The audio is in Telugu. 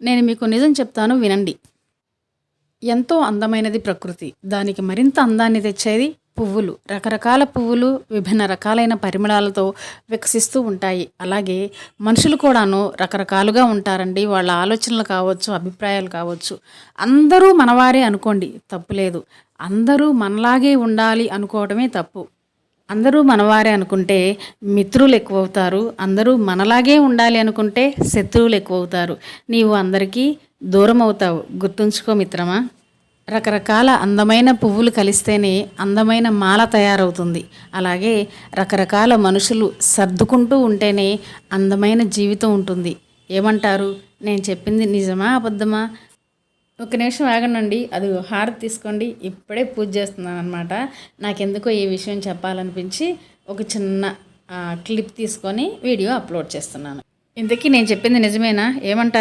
నేను మీకు నిజం చెప్తాను వినండి. ఎంతో అందమైనది ప్రకృతి. దానికి మరింత అందాన్ని తెచ్చేది పువ్వులు. రకరకాల పువ్వులు విభిన్న రకాలైన పరిమళాలతో వికసిస్తూ ఉంటాయి. అలాగే మనుషులు కూడాను రకరకాలుగా ఉంటారండి. వాళ్ళ ఆలోచనలు కావచ్చు, అభిప్రాయాలు కావచ్చు. అందరూ మనవారే అనుకోండి, తప్పులేదు. అందరూ మనలాగే ఉండాలి అనుకోవడమే తప్పు. అందరూ మనవారే అనుకుంటే మిత్రులు ఎక్కువవుతారు. అందరూ మనలాగే ఉండాలి అనుకుంటే శత్రువులు ఎక్కువవుతారు. నీవు అందరికీ దూరం అవుతావు. గుర్తుంచుకో మిత్రమా. రకరకాల అందమైన పువ్వులు కలిస్తేనే అందమైన మాల తయారవుతుంది. అలాగే రకరకాల మనుషులు సర్దుకుంటూ ఉంటేనే అందమైన జీవితం ఉంటుంది. ఏమంటారు? నేను చెప్పింది నిజమా అబద్ధమా? ఒక నిమిషం ఆగండి. అది హారతి తీసుకోండి. ఇప్పుడే పూజ చేస్తున్నాను అనమాట. నాకెందుకో ఈ విషయం చెప్పాలనిపించి ఒక చిన్న క్లిప్ తీసుకొని వీడియో అప్లోడ్ చేస్తున్నాను. ఇంతకీ నేను చెప్పింది నిజమేనా? ఏమంటారు?